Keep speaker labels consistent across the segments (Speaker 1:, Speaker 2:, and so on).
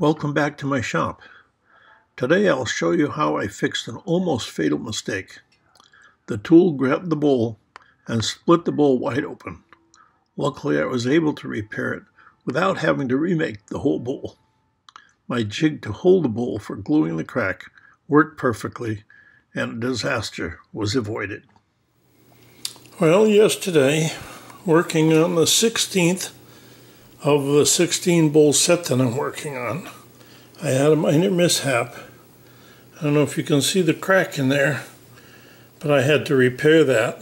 Speaker 1: Welcome back to my shop. Today I'll show you how I fixed an almost fatal mistake. The tool grabbed the bowl and split the bowl wide open. Luckily I was able to repair it without having to remake the whole bowl. My jig to hold the bowl for gluing the crack worked perfectly and a disaster was avoided. Well, yesterday, working on the 16th of the 16 bowl set that I'm working on, I had a minor mishap. I don't know if you can see the crack in there, but I had to repair that.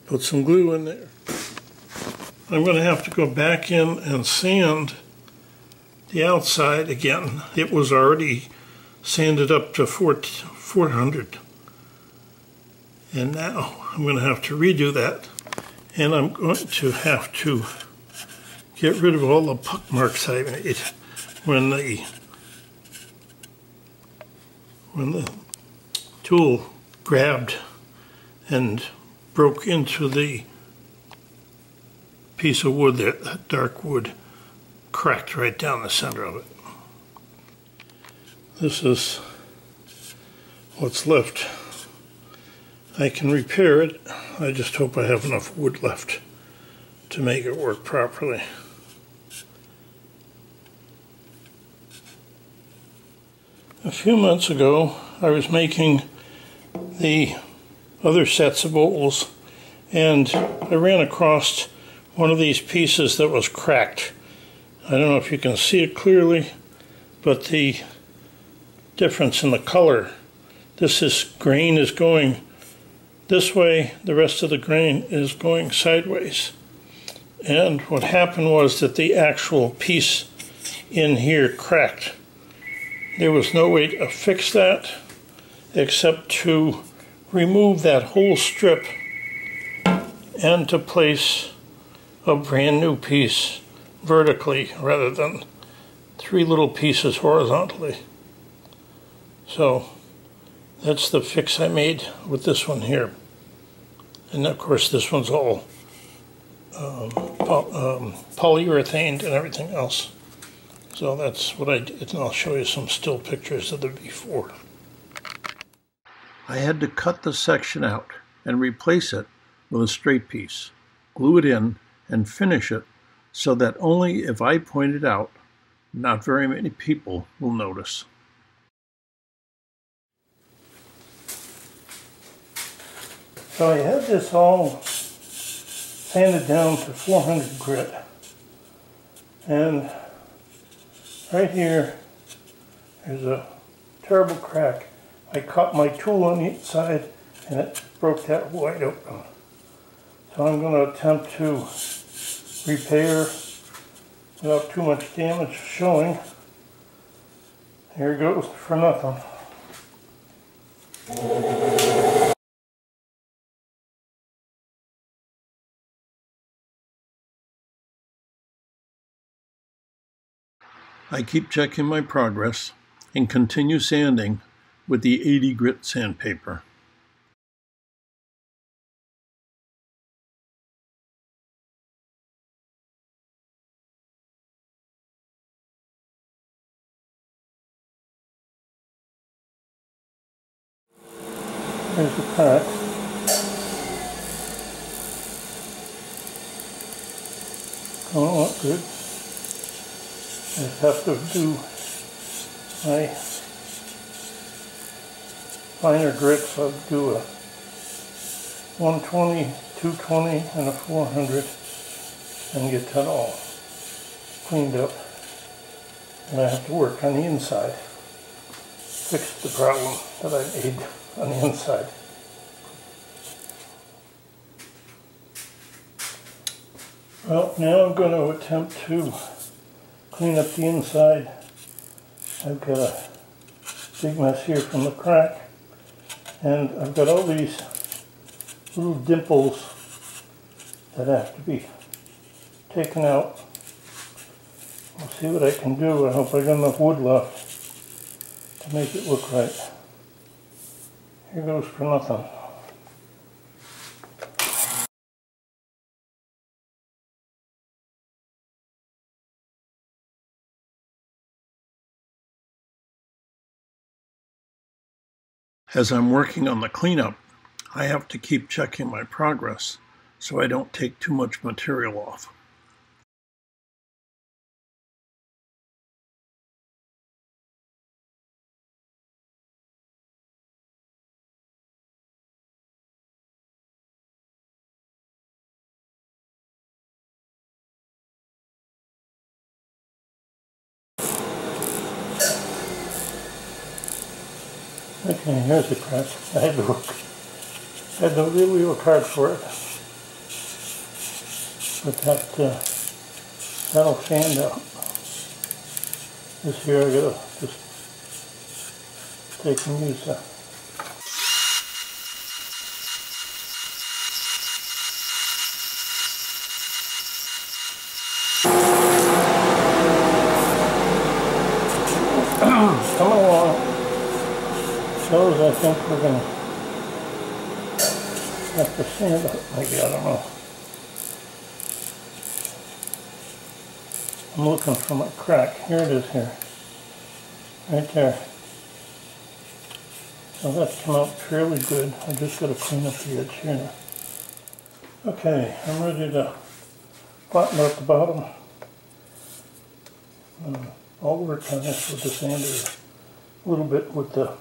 Speaker 1: Put some glue in there. I'm going to have to go back in and sand the outside again. It was already sanded up to 400. And now I'm going to have to redo that. And I'm going to have to get rid of all the puck marks I made when the tool grabbed and broke into the piece of wood there. That dark wood cracked right down the center of it. This is what's left. I can repair it. I just hope I have enough wood left to make it work properly. A few months ago, I was making the other sets of bowls, and I ran across one of these pieces that was cracked. I don't know if you can see it clearly, but the difference in the color, this grain is going this way, the rest of the grain is going sideways. And what happened was that the actual piece in here cracked. There was no way to fix that except to remove that whole strip and to place a brand new piece vertically rather than 3 little pieces horizontally. So that's the fix I made with this one here. And of course this one's all polyurethane and everything else. So that's what I did, and I'll show you some still pictures of the before. I had to cut the section out and replace it with a straight piece, glue it in, and finish it so that only if I point it out, not very many people will notice. So I had this all sanded down to 400 grit, and right here there's a terrible crack. I caught my tool on the inside and it broke that wide open. So I'm going to attempt to repair without too much damage showing. Here goes for nothing. I keep checking my progress and continue sanding with the 80 grit sandpaper. There's the crack. Don't look good. I just have to do my finer grits. I'll do a 120, 220, and a 400 and get that all cleaned up. And I have to work on the inside, fix the problem that I made on the inside. Well, now I'm going to attempt to clean up the inside. I've got a big mess here from the crack, and I've got all these little dimples that have to be taken out. We'll see what I can do. I hope I got enough wood left to make it look right. Here goes for nothing. As I'm working on the cleanup, I have to keep checking my progress so I don't take too much material off.
Speaker 2: Okay, here's the crack. I had to really work hard for it, but that'll fan out. This here I gotta just take and use that. Coming along. Those I think we're gonna have to sand up, maybe, I don't know. I'm looking for my crack. Here it is here. Right there. So that's come out fairly good. I just gotta clean up the edge here now. Okay, I'm ready to flatten out the bottom. I'll work on this with the sander a little bit with the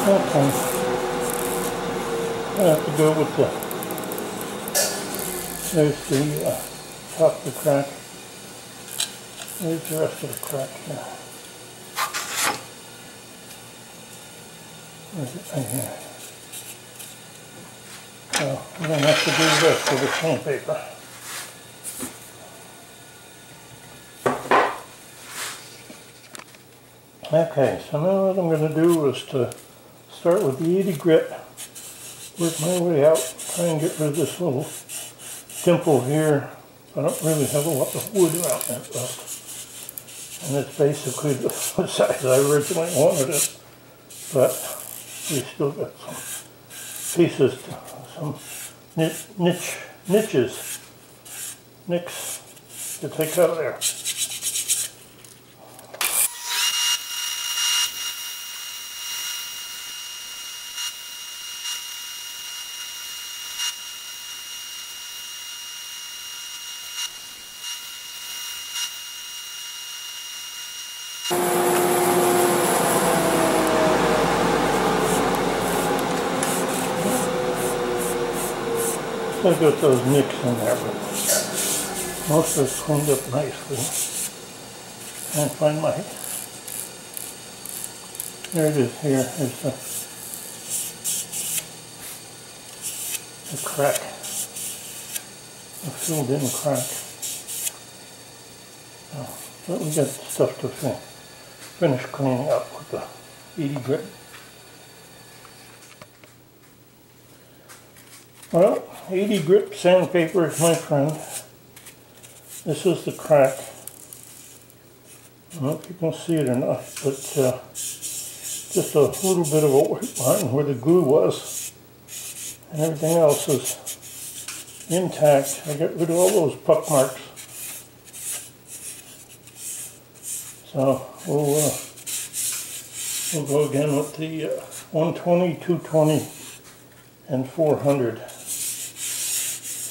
Speaker 2: okay. I have to go with there's the top of the crack. There's the rest of the crack here. Where's it? Right here. So I'm going to have to do this with the sandpaper. Okay, so now what I'm going to do is to start with the 80 grit, work my way out, try and get rid of this little dimple here. I don't really have a lot of wood around that left. And it's basically the size I originally wanted it, but we still got some pieces, some nicks to take out of there. I've got those nicks in there, but most of it's cleaned up nicely. Can't find my, there it is here, here's the crack, the filled in crack. But we got stuff to finish cleaning up with the 80 grit. Well, 80 grit sandpaper is my friend. This is the crack. I don't know if you can see it or not, but just a little bit of a white line where the glue was, and everything else is intact. I got rid of all those puck marks. So we'll go again with the 120, 220, and 400.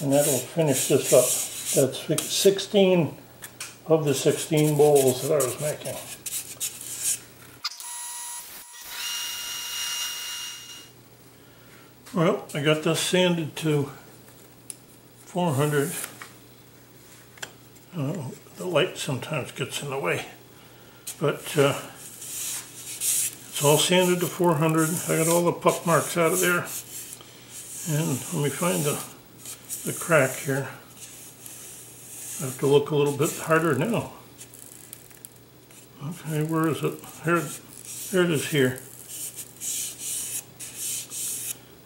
Speaker 2: And that'll finish this up. That's 16 of the 16 bowls that I was making. Well, I got this sanded to 400. The light sometimes gets in the way. But it's all sanded to 400. I got all the puck marks out of there. And let me find the crack here. I have to look a little bit harder now. Okay, where is it? Here it is here.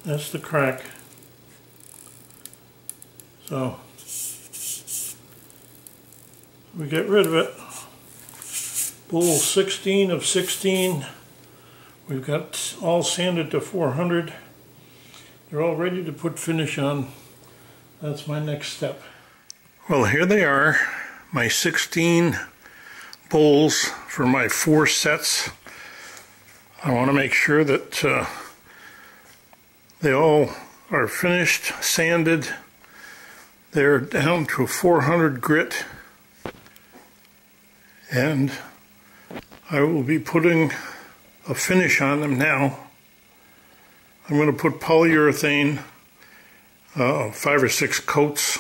Speaker 2: That's the crack. So we get rid of it. Bowl 16 of 16. We've got all sanded to 400. They're all ready to put finish on. That's my next step. Well, here they are, my 16 bowls for my 4 sets. I want to make sure that they all are finished, sanded. They're down to 400 grit, and I will be putting a finish on them now. I'm going to put polyurethane, 5 or 6 coats.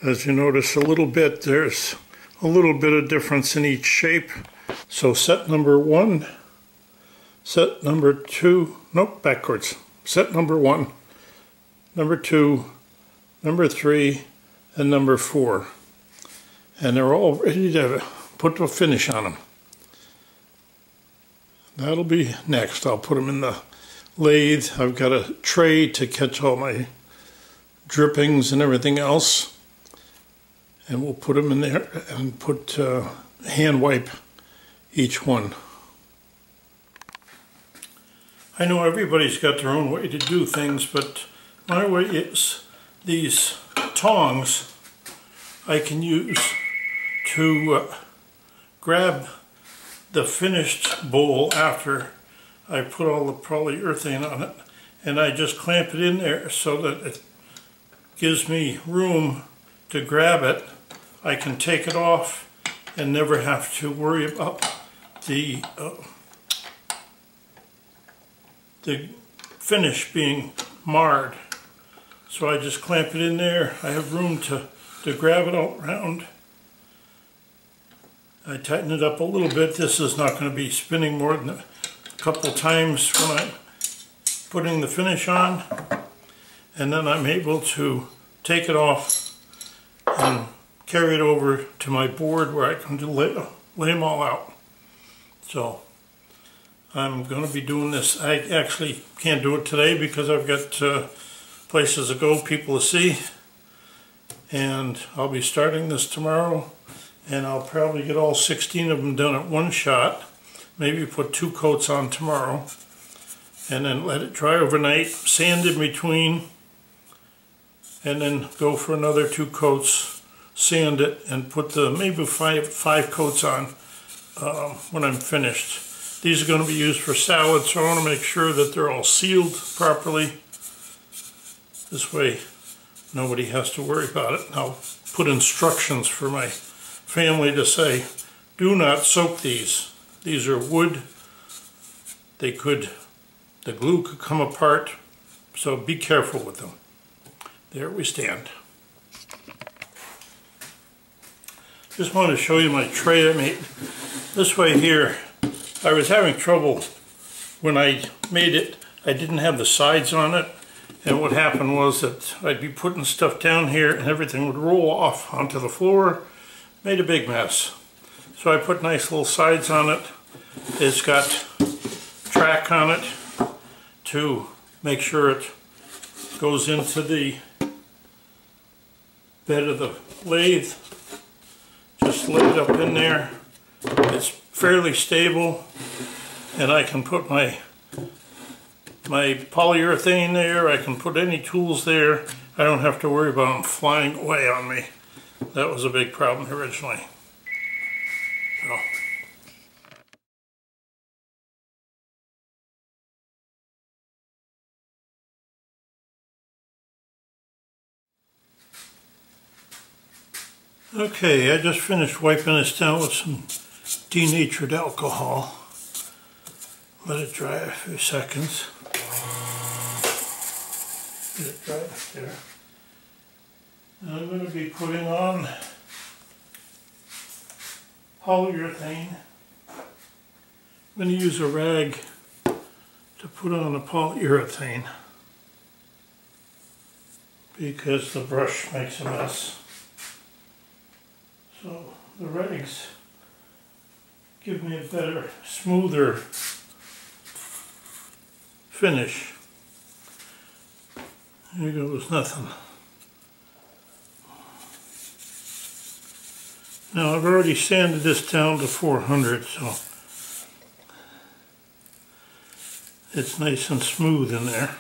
Speaker 2: As you notice a little bit, there's a little bit of difference in each shape. So set number 1, set number 2, nope, backwards. Set number 1, number 2, number 3, and number 4. And they're all ready to put a finish on them. That'll be next. I'll put them in the lathe. I've got a tray to catch all my drippings and everything else. And we'll put them in there and put hand wipe each one. I know everybody's got their own way to do things, but my way is these tongs I can use to grab the finished bowl after I put all the polyurethane on it, and I just clamp it in there so that it gives me room to grab it. I can take it off and never have to worry about the finish being marred. So I just clamp it in there. I have room to grab it all around. I tighten it up a little bit. This is not going to be spinning more than a couple times when I'm putting the finish on. And then I'm able to take it off and carry it over to my board where I can lay them all out. So I'm going to be doing this. I actually can't do it today because I've got places to go, people to see. And I'll be starting this tomorrow. And I'll probably get all 16 of them done at one shot. Maybe put 2 coats on tomorrow. And then let it dry overnight, sand in between. And then go for another 2 coats, sand it, and put the maybe five coats on when I'm finished. These are going to be used for salad, so I want to make sure that they're all sealed properly. This way nobody has to worry about it. And I'll put instructions for my family to say, do not soak these. These are wood. The glue could come apart, so be careful with them. There we stand. Just wanted to show you my tray I made. This way here, I was having trouble when I made it. I didn't have the sides on it, and what happened was that I'd be putting stuff down here and everything would roll off onto the floor. Made a big mess. So I put nice little sides on it. It's got track on it to make sure it goes into the bed of the lathe. Just lay it up in there. It's fairly stable, and I can put my polyurethane there. I can put any tools there. I don't have to worry about them flying away on me. That was a big problem originally. So. Okay, I just finished wiping this down with some denatured alcohol. Let it dry a few seconds. Let it dry up there. And I'm going to be putting on polyurethane. I'm going to use a rag to put on the polyurethane because the brush makes a mess. So the rags give me a better, smoother finish. There goes nothing. Now I've already sanded this down to 400, so it's nice and smooth in there.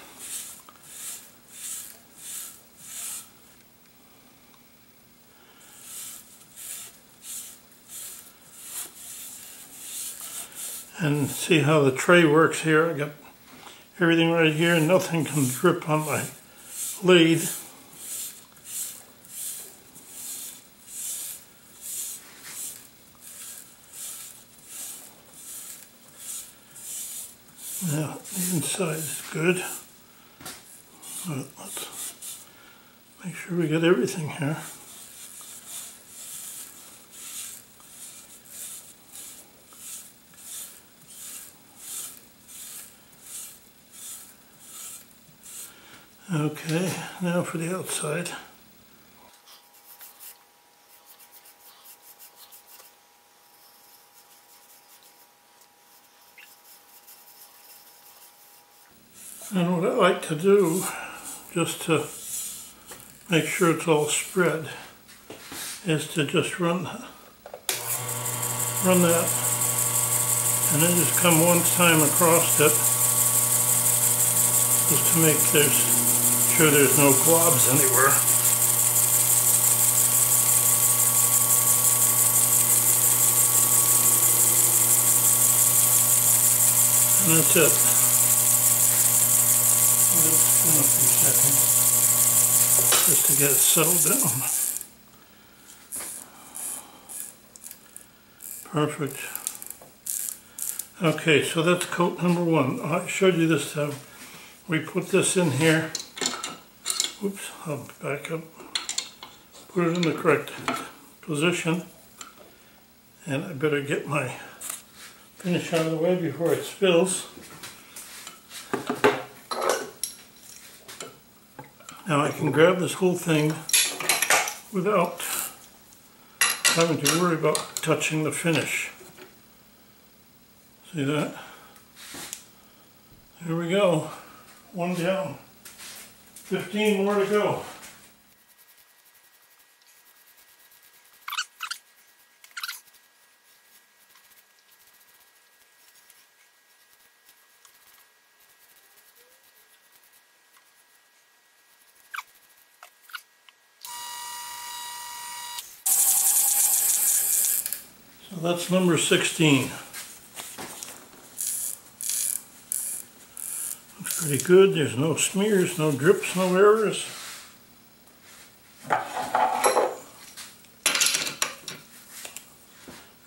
Speaker 2: And see how the tray works here. I got everything right here, and nothing can drip on my lathe. Now the inside is good. Let's make sure we get everything here. Okay, now for the outside. And what I like to do, just to make sure it's all spread, is to just run that, and then just come one time across it, just to make sure there's no globs anywhere. And that's it. Let it spin a few seconds just to get it settled down. Perfect. Okay, so that's coat number one. I showed you this time. We put this in here. Oops, I'll back up. Put it in the correct position. And I better get my finish out of the way before it spills. Now I can grab this whole thing without having to worry about touching the finish. See that? There we go. One down. 15 more to go. So that's number 16. Looks pretty good. There's no smears, no drips, no errors.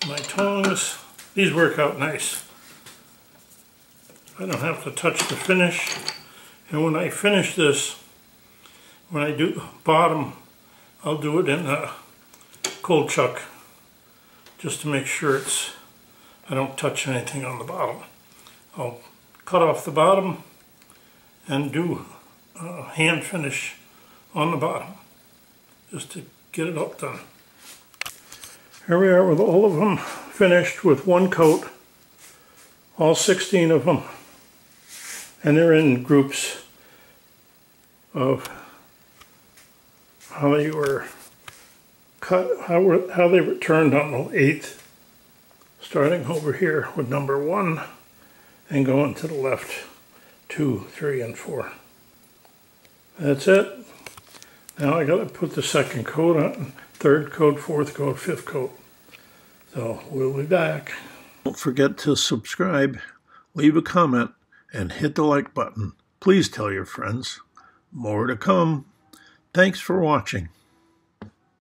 Speaker 2: My tongs, these work out nice. I don't have to touch the finish. And when I finish this, when I do bottom, I'll do it in a cold chuck, just to make sure I don't touch anything on the bottom. I'll cut off the bottom and do a hand finish on the bottom, just to get it all done. Here we are with all of them finished with one coat, all 16 of them, and they're in groups of how they were cut, how they were turned on the lathe, starting over here with number 1 and going to the left, 2, 3, and 4. That's it. Now I gotta put the second coat on, third coat, fourth coat, fifth coat. So we'll be back.
Speaker 1: Don't forget to subscribe, leave a comment, and hit the like button. Please tell your friends. More to come. Thanks for watching.